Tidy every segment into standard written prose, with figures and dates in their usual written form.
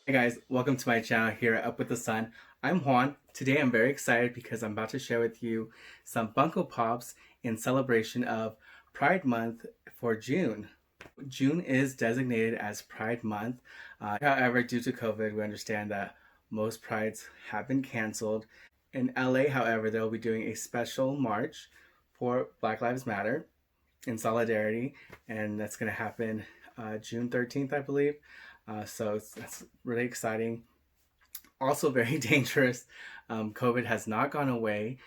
Hey guys, welcome to my channel here at Up with the Sun. I'm Juan. Today I'm very excited because I'm about to share with you some Funko Pops in celebration of Pride Month for June. June is designated as Pride Month. However, due to COVID, we understand that most prides have been canceled. In LA, however, they'll be doing a special march for Black Lives Matter in solidarity, and that's going to happen June 13th, I believe. That's really exciting. Also, very dangerous. COVID has not gone away,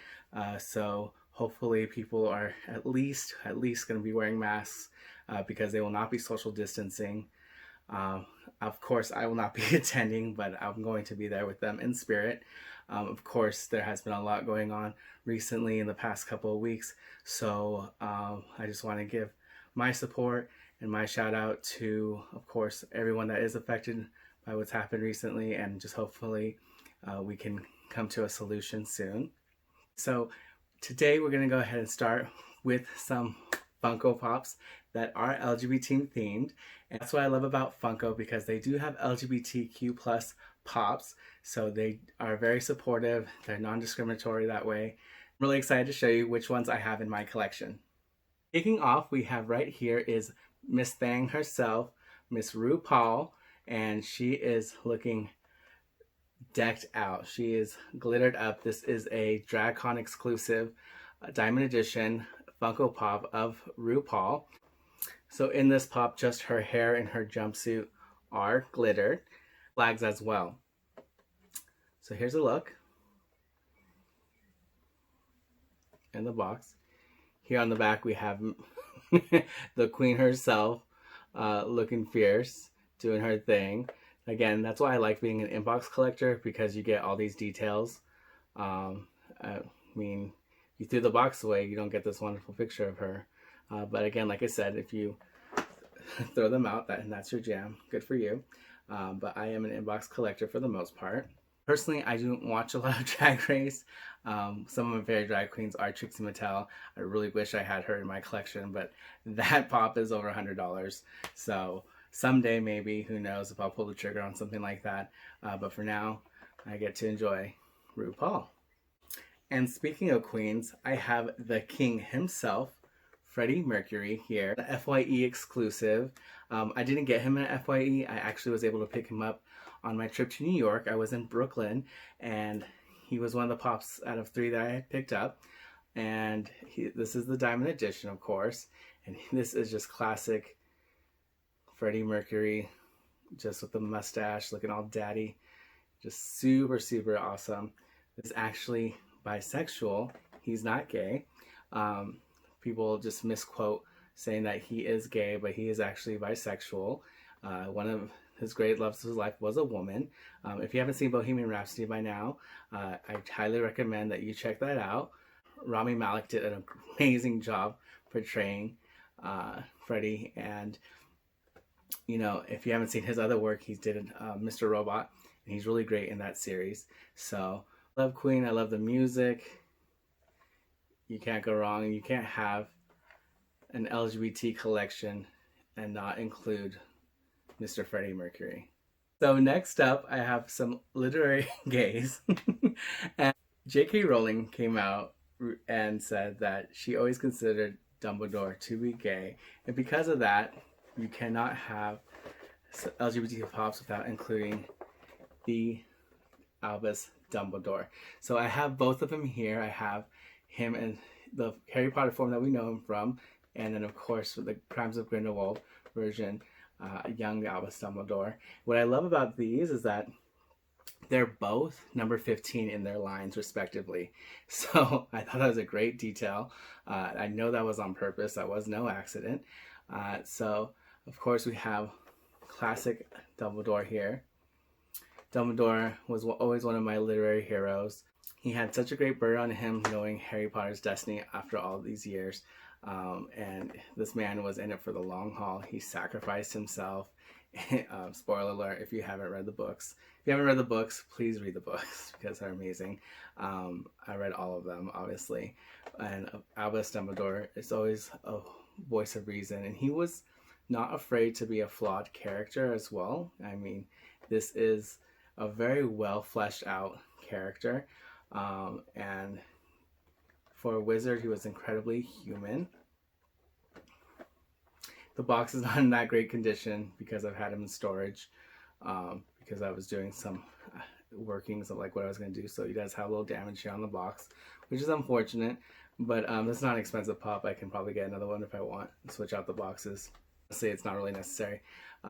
so hopefully people are at least going to be wearing masks because they will not be social distancing. Of course, I will not be attending, but I'm going to be there with them in spirit. Of course, there has been a lot going on recently in the past couple of weeks, so I just want to give my support and my shout out to, of course, everyone that is affected by what's happened recently, and just hopefully we can come to a solution soon. So today we're going to go ahead and start with some Funko Pops that are LGBT themed. And that's what I love about Funko, because they do have LGBTQ plus pops. So they are very supportive. They're non-discriminatory that way. I'm really excited to show you which ones I have in my collection. Kicking off, we have right here is Miss Thang herself, Miss RuPaul, and she is looking decked out. She is glittered up. This is a DragCon exclusive Diamond Edition Funko Pop of RuPaul. So in this pop, just her hair and her jumpsuit are glittered. Flags as well. So here's a look in the box. Here on the back we have the queen herself, looking fierce, doing her thing. Again, that's why I like being an inbox collector, because you get all these details. I mean, you threw the box away, you don't get this wonderful picture of her. But again, like I said, if you throw them out, and that's your jam, good for you. But I am an inbox collector for the most part. Personally, I don't watch a lot of Drag Race. Some of my favorite drag queens are Trixie Mattel. I really wish I had her in my collection, but that pop is over $100. So someday, maybe, who knows if I'll pull the trigger on something like that. But for now, I get to enjoy RuPaul. And speaking of queens, I have the king himself, Freddie Mercury here, the FYE exclusive. I didn't get him in FYE. I actually was able to pick him up on my trip to New York. I was in Brooklyn, and he was one of the pops out of 3 that I had picked up. And this is the Diamond Edition, of course. And this is just classic Freddie Mercury, just with the mustache, looking all daddy. Just super, super awesome. This is actually bisexual. He's not gay. People just misquote saying that he is gay, but he is actually bisexual. One of his great loves of his life was a woman. If you haven't seen Bohemian Rhapsody by now, I highly recommend that you check that out. Rami Malek did an amazing job portraying Freddie, and you know, if you haven't seen his other work, he did Mr. Robot, and he's really great in that series. So, love Queen. I love the music. You can't go wrong. You can't have an LGBT collection and not include Mr. Freddie Mercury. So next up, I have some literary gays. And J.K. Rowling came out and said that she always considered Dumbledore to be gay. And because of that, you cannot have LGBT pops without including the Albus Dumbledore. So I have both of them here. I have him in the Harry Potter form that we know him from, and then of course the Crimes of Grindelwald version, young Albus Dumbledore. What I love about these is that they're both number 15 in their lines respectively. So I thought that was a great detail. I know that was on purpose. That was no accident. So of course we have classic Dumbledore here. Dumbledore was always one of my literary heroes. He had such a great burden on him, knowing Harry Potter's destiny after all these years. And this man was in it for the long haul. He sacrificed himself. Spoiler alert if you haven't read the books. If you haven't read the books, please read the books because they're amazing. I read all of them, obviously. And Albus Dumbledore is always a voice of reason. And he was not afraid to be a flawed character as well. I mean, This is a very well fleshed out character. And for a wizard, he was incredibly human. The box is not in that great condition because I've had him in storage, because I was doing some workings of like what I was going to do. So you guys have a little damage here on the box, which is unfortunate, but it's not an expensive pop. I can probably get another one if I want, switch out the boxes. Say it's not really necessary.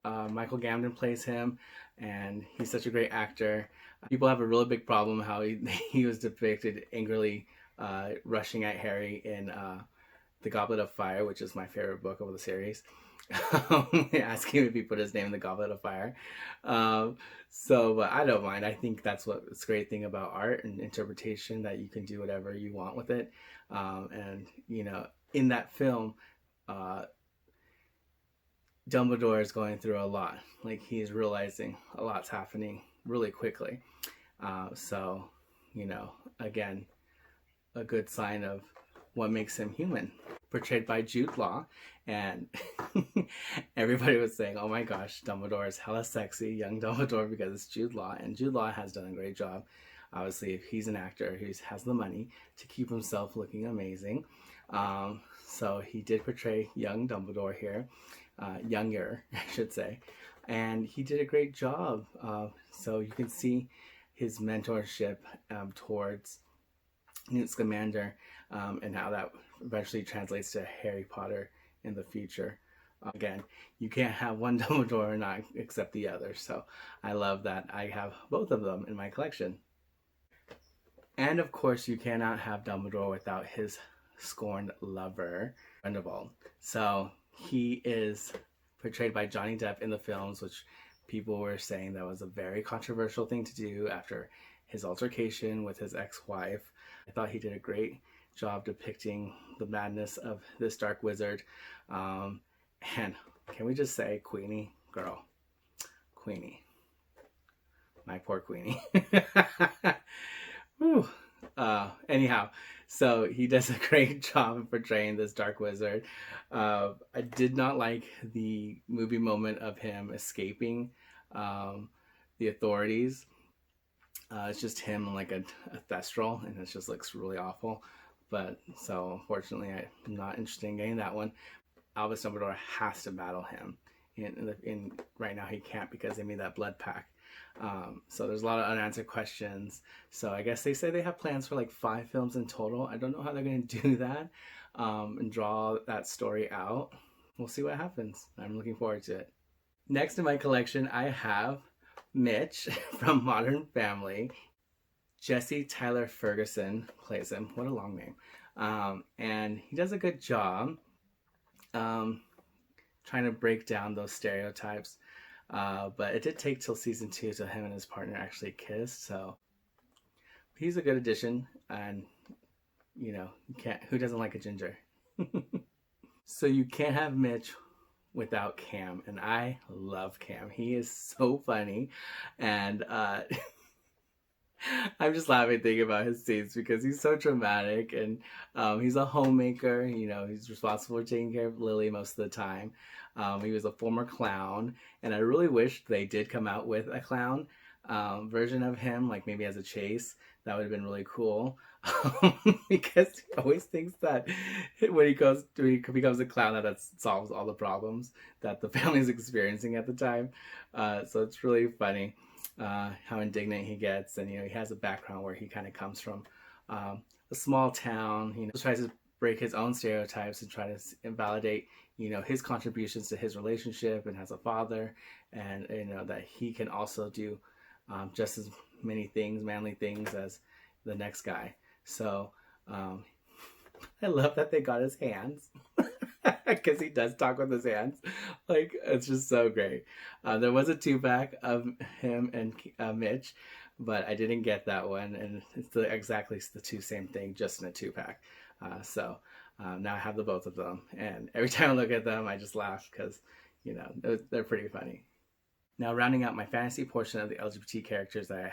Michael Gambon plays him, and he's such a great actor. People have a really big problem how he was depicted angrily rushing at Harry in The Goblet of Fire, which is my favorite book of the series. Asking him if he put his name in the Goblet of Fire. But I don't mind. I think that's what's a great thing about art and interpretation, that you can do whatever you want with it. And, you know, in that film, Dumbledore is going through a lot. Like, he's realizing a lot's happening really quickly. So, you know, again, a good sign of what makes him human. Portrayed by Jude Law, and everybody was saying, oh my gosh, Dumbledore is hella sexy, young Dumbledore, because it's Jude Law, and Jude Law has done a great job. Obviously, if he's an actor who has the money to keep himself looking amazing. So he did portray young Dumbledore here, younger, I should say, and he did a great job. So you can see his mentorship towards Newt Scamander, and how that eventually translates to Harry Potter in the future. Again, you can't have one Dumbledore and not accept the other. So I love that I have both of them in my collection. And of course, you cannot have Dumbledore without his scorned lover, Grindelwald. So he is portrayed by Johnny Depp in the films, which people were saying that was a very controversial thing to do after his altercation with his ex-wife. I thought he did a great job depicting the madness of this dark wizard. And can we just say, Queenie, girl, Queenie, my poor Queenie. Anyhow, so he does a great job of portraying this dark wizard. I did not like the movie moment of him escaping the authorities. It's just him like a thestral, and it just looks really awful. But so unfortunately, I'm not interested in getting that one. Albus Dumbledore has to battle him. In right now he can't because they made that blood pact. So there's a lot of unanswered questions. So I guess they say they have plans for like 5 films in total. I don't know how they're going to do that and draw that story out. We'll see what happens. I'm looking forward to it. Next in my collection, I have Mitch from Modern Family. Jesse Tyler Ferguson plays him. What a long name. And he does a good job trying to break down those stereotypes. But it did take till season 2 till him and his partner actually kissed. So he's a good addition. And, you know, who doesn't like a ginger? So you can't have Mitch without Cam. And I love Cam. He is so funny. And I'm just laughing thinking about his scenes because he's so dramatic, and he's a homemaker. You know, he's responsible for taking care of Lily most of the time. He was a former clown, and I really wish they did come out with a clown version of him, like maybe as a chase. That would have been really cool. Because he always thinks that when he becomes a clown, that solves all the problems that the family is experiencing at the time. So it's really funny how indignant he gets, and you know, he has a background where he kind of comes from a small town. You know, tries to break his own stereotypes and try to invalidate, you know, his contributions to his relationship and as a father, and you know that he can also do just as many things, manly things, as the next guy. So I love that they got his hands. Because he does talk with his hands. Like, it's just so great. There was a 2-pack of him and Mitch, but I didn't get that one. And it's exactly the same thing, just in a 2-pack. So now I have the both of them. And every time I look at them, I just laugh because, you know, they're pretty funny. Now, rounding out my fantasy portion of the LGBT characters that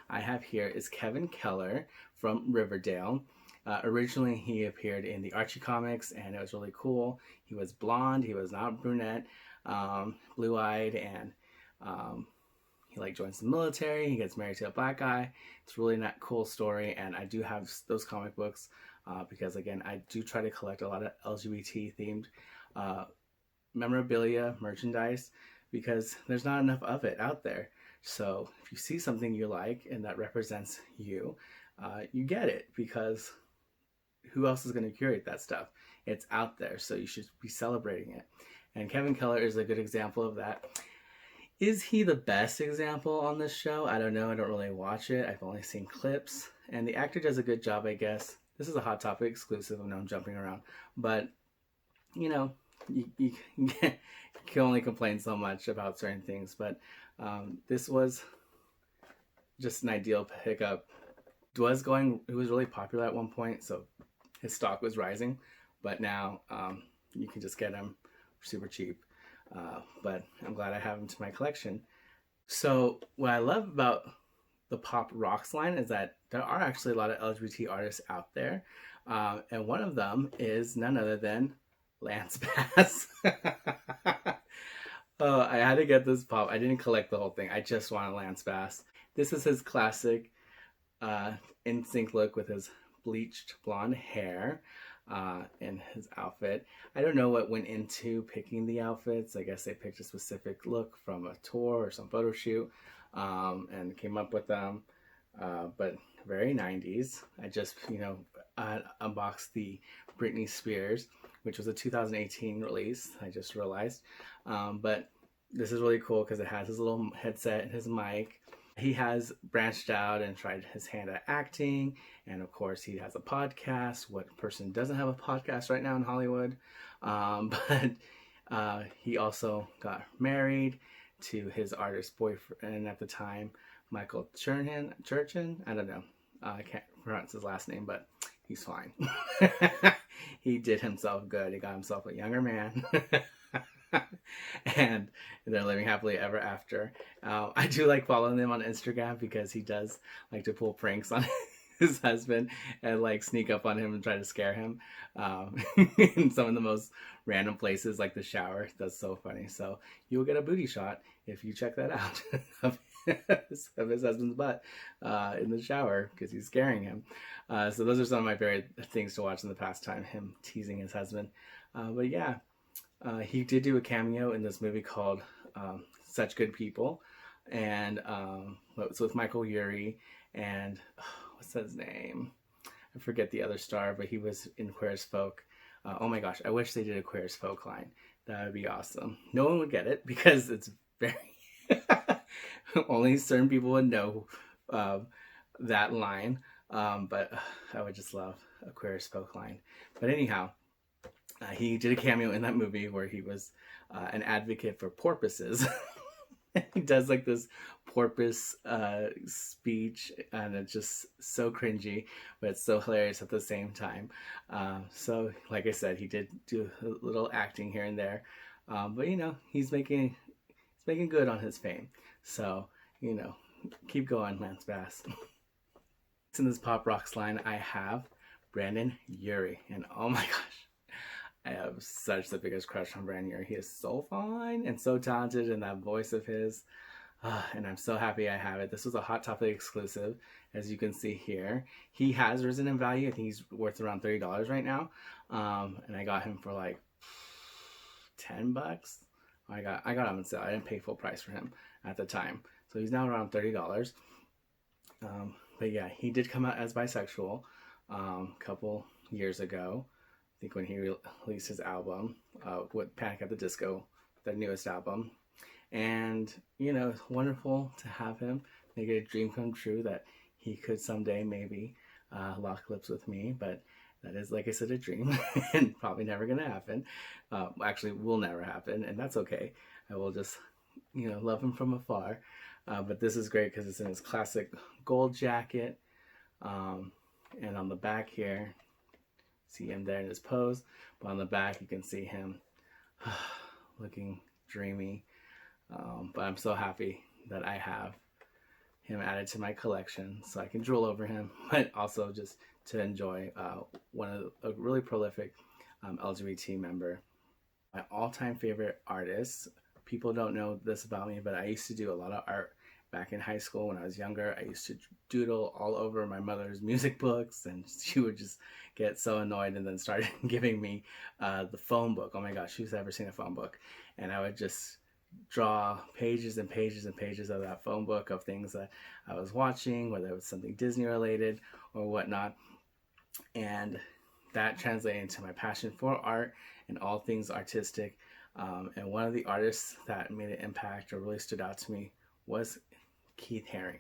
I have here is Kevin Keller from Riverdale. Originally, he appeared in the Archie comics, and it was really cool. He was blonde, he was not brunette, blue-eyed, and he like joins the military, he gets married to a black guy. It's really not cool story, and I do have those comic books because again, I do try to collect a lot of LGBT themed memorabilia, merchandise, because there's not enough of it out there. So if you see something you like and that represents you, you get it, because who else is going to curate that stuff? It's out there, so you should be celebrating it. And Kevin Keller is a good example of that. Is he the best example on this show? I don't know. I don't really watch it. I've only seen clips. And the actor does a good job, I guess. This is a Hot Topic exclusive. I know I'm jumping around. But, you know, you can only complain so much about certain things. But this was just an ideal pickup. It was really popular at one point, so his stock was rising. But now you can just get him super cheap. But I'm glad I have them to my collection. So what I love about the Pop Rocks line is that there are actually a lot of LGBT artists out there. And one of them is none other than Lance Bass. Oh, I had to get this pop. I didn't collect the whole thing. I just wanted Lance Bass. This is his classic in sync look with his bleached blonde hair. In his outfit. I don't know what went into picking the outfits. I guess they picked a specific look from a tour or some photo shoot and came up with them. But very 90s. I just, unboxed the Britney Spears, which was a 2018 release. I just realized. But this is really cool because it has his little headset and his mic. He has branched out and tried his hand at acting. And of course, he has a podcast. What person doesn't have a podcast right now in Hollywood? But he also got married to his artist boyfriend at the time, Michael Churchin. I don't know. I can't pronounce his last name, but he's fine. He did himself good. He got himself a younger man. And they're living happily ever after. I do like following him on Instagram because he does like to pull pranks on his husband and like sneak up on him and try to scare him in some of the most random places, like the shower. That's so funny. So you'll get a booty shot if you check that out of his husband's butt in the shower because he's scaring him. So those are some of my favorite things to watch in the pastime, him teasing his husband. But yeah. He did do a cameo in this movie called Such Good People, and it's with Michael Urie and what's his name? I forget the other star, but he was in Queer as Folk. Oh my gosh, I wish they did a Queer as Folk line. That would be awesome. No one would get it because it's very only certain people would know that line. But I would just love a Queer as Folk line. But anyhow. He did a cameo in that movie where he was an advocate for porpoises. He does like this porpoise speech, and it's just so cringy, but it's so hilarious at the same time. So, like I said, he did do a little acting here and there, but he's making good on his fame. So, keep going, Lance Bass. In this Pop Rocks line, I have Brandon Urie, and oh my gosh. I have such the biggest crush on Brandon Urie. He is so fine and so talented in that voice of his. And I'm so happy I have it. This was a Hot Topic exclusive, as you can see here. He has risen in value. I think he's worth around $30 right now. And I got him for like $10. I got him on sale. I didn't pay full price for him at the time. So he's now around $30. But yeah, he did come out as bisexual a couple years ago. I think when he released his album with Panic at the Disco, the newest album. And, wonderful to have him. Make it a dream come true that he could someday maybe lock lips with me. But that is, like I said, a dream and probably never going to happen. Actually, will never happen. And that's okay. I will just, love him from afar. But this is great because it's in his classic gold jacket. And on the back here, see him there in his pose, but on the back you can see him looking dreamy. But I'm so happy that I have him added to my collection so I can drool over him, but also just to enjoy a really prolific LGBT member. My all-time favorite artist, people don't know this about me, but I used to do a lot of art back in high school when I was younger, I used to doodle all over my mother's music books, and she would just get so annoyed and then started giving me the phone book. Oh my gosh, who's ever seen a phone book? And I would just draw pages and pages and pages of that phone book of things that I was watching, whether it was something Disney related or whatnot. And that translated into my passion for art and all things artistic. And one of the artists that made an impact or really stood out to me was Keith Haring.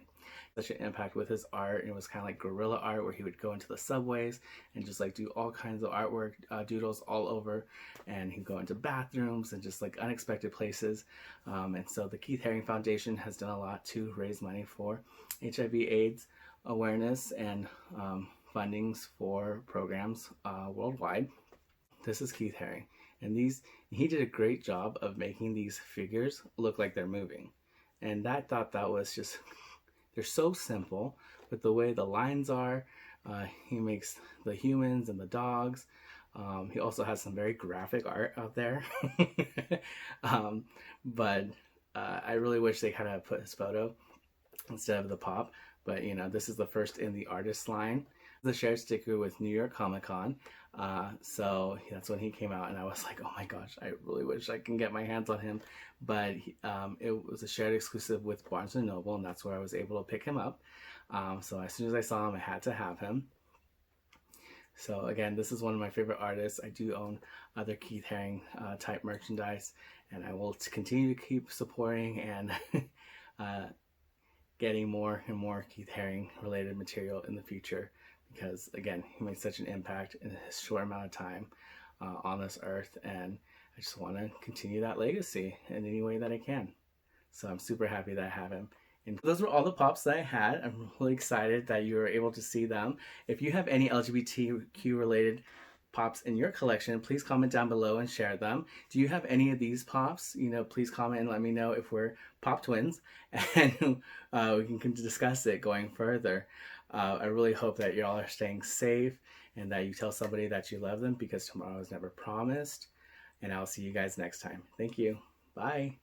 Such an impact with his art. It was kind of like guerrilla art where he would go into the subways and just like do all kinds of artwork, doodles all over, and he'd go into bathrooms and just like unexpected places. And so the Keith Haring Foundation has done a lot to raise money for HIV/AIDS awareness and fundings for programs worldwide. This is Keith Haring, and he did a great job of making these figures look like they're moving. And I thought that was just, they're so simple, but the way the lines are, he makes the humans and the dogs. He also has some very graphic art out there. But I really wish they kind of put his photo instead of the pop. But you know, this is the first in the artist line. The shared sticker with New York Comic Con. So that's when he came out, and I was like, oh my gosh, I really wish I can get my hands on him. But it was a shared exclusive with Barnes & Noble, and that's where I was able to pick him up. So as soon as I saw him, I had to have him. So again, this is one of my favorite artists. I do own other Keith Haring type merchandise, and I will continue to keep supporting and getting more and more Keith Haring related material in the future, because again, he made such an impact in a short amount of time on this earth, and I just want to continue that legacy in any way that I can. So I'm super happy that I have him. And those were all the pops that I had. I'm really excited that you were able to see them. If you have any LGBTQ related pops in your collection, please comment down below and share them. Do you have any of these pops? You know, please comment and let me know if we're pop twins, and we can discuss it going further. I really hope that you all are staying safe and that you tell somebody that you love them, because tomorrow is never promised. And I'll see you guys next time. Thank you. Bye.